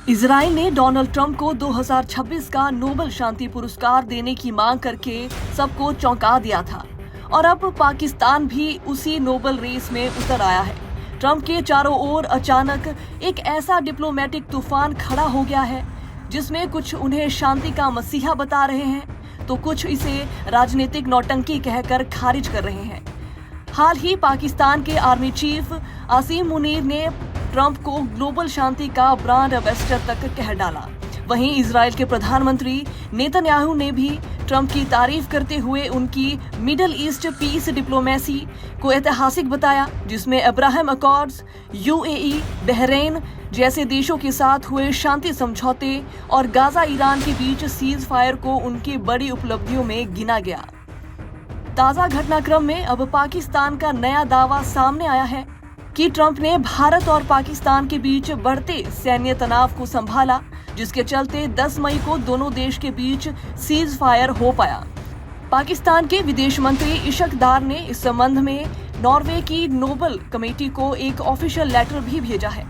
Israel ने Donald Trump को 2026 का नोबेल शांति पुरस्कार देने की मांग करके सबको चौंका दिया था और अब पाकिस्तान भी उसी नोबेल रेस में उतर आया है। ट्रंप के चारों ओर अचानक एक ऐसा डिप्लोमेटिक तूफान खड़ा हो गया है जिसमें कुछ उन्हें शांति का मसीहा बता रहे हैं तो कुछ इसे राजनीतिक नौटंकी कहकर खारिज कर रहे हैं। हाल ही पाकिस्तान के आर्मी चीफ आसिम मुनीर ने ट्रंप को ग्लोबल शांति का ब्रांड एम्बेसडर तक कह डाला। वहीं इजराइल के प्रधानमंत्री नेतन्याहू ने भी ट्रंप की तारीफ करते हुए उनकी मिडल ईस्ट पीस डिप्लोमेसी को ऐतिहासिक बताया, जिसमें अब्राहम अकॉर्ड्स, यूएई, बहरीन जैसे देशों के साथ हुए शांति समझौते और गाजा ईरान के बीच सीज फायर को उनकी बड़ी उपलब्धियों में गिना गया। ताजा घटनाक्रम में अब पाकिस्तान का नया दावा सामने आया है कि ट्रंप ने भारत और पाकिस्तान के बीच बढ़ते सैन्य तनाव को संभाला, जिसके चलते 10 मई को दोनों देश के बीच सीज फायर हो पाया। पाकिस्तान के विदेश मंत्री इशक दार ने इस संबंध में नॉर्वे की नोबेल कमेटी को एक ऑफिशियल लेटर भी भेजा है,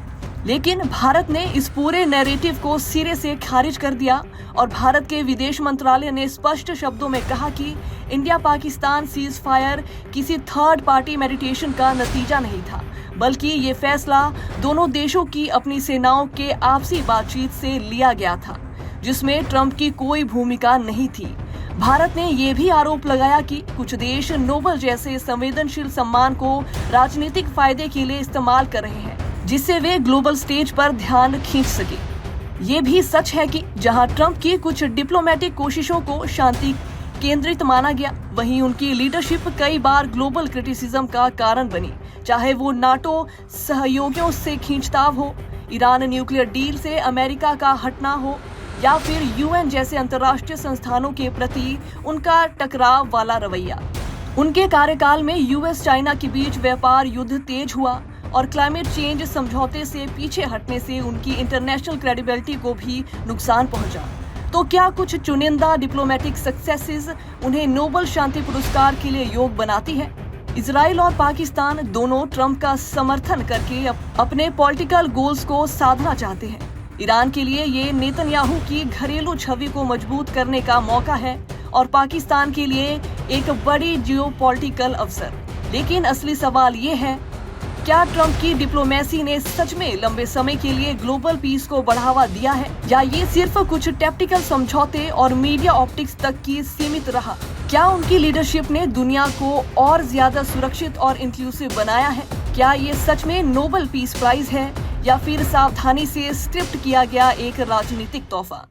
लेकिन भारत ने इस पूरे नैरेटिव को सिरे से खारिज कर दिया और भारत के विदेश मंत्रालय ने स्पष्ट शब्दों में कहा कि इंडिया पाकिस्तान सीज फायर किसी थर्ड पार्टी मेडिटेशन का नतीजा नहीं था, बल्कि ये फैसला दोनों देशों की अपनी सेनाओं के आपसी बातचीत से लिया गया था, जिसमें ट्रंप की कोई भूमिका नहीं थी। भारत ने ये भी आरोप लगाया कि कुछ देश नोबेल जैसे संवेदनशील सम्मान को राजनीतिक फायदे के लिए इस्तेमाल कर रहे हैं, जिससे वे ग्लोबल स्टेज पर ध्यान खींच सके। ये भी सच है कि जहां ट्रंप की कुछ डिप्लोमेटिक कोशिशों को शांति केंद्रित माना गया, वहीं उनकी लीडरशिप कई बार ग्लोबल क्रिटिसिज्म का कारण बनी, चाहे वो नाटो सहयोगियों से खींचताव हो, ईरान न्यूक्लियर डील से अमेरिका का हटना हो या फिर यूएन जैसे अंतर्राष्ट्रीय संस्थानों के प्रति उनका टकराव वाला रवैया। उनके कार्यकाल में यूएस चाइना के बीच व्यापार युद्ध तेज हुआ और क्लाइमेट चेंज समझौते से पीछे हटने से उनकी इंटरनेशनल क्रेडिबिलिटी को भी नुकसान पहुंचा। तो क्या कुछ चुनिंदा डिप्लोमेटिक सक्सेसेस उन्हें नोबेल शांति पुरस्कार के लिए योग्य बनाती है? इजराइल और पाकिस्तान दोनों ट्रंप का समर्थन करके अपने पॉलिटिकल गोल्स को साधना चाहते हैं। ईरान के लिए ये नेतन्याहू की घरेलू छवि को मजबूत करने का मौका है और पाकिस्तान के लिए एक बड़ी जियोपॉलिटिकल अवसर। लेकिन असली सवाल ये है, क्या ट्रंप की डिप्लोमेसी ने सच में लंबे समय के लिए ग्लोबल पीस को बढ़ावा दिया है या ये सिर्फ कुछ टैक्टिकल समझौते और मीडिया ऑप्टिक्स तक की सीमित रहा? क्या उनकी लीडरशिप ने दुनिया को और ज्यादा सुरक्षित और इंक्लूसिव बनाया है? क्या ये सच में नोबेल पीस प्राइज है या फिर सावधानी से स्क्रिप्ट किया गया एक राजनीतिक तोहफा?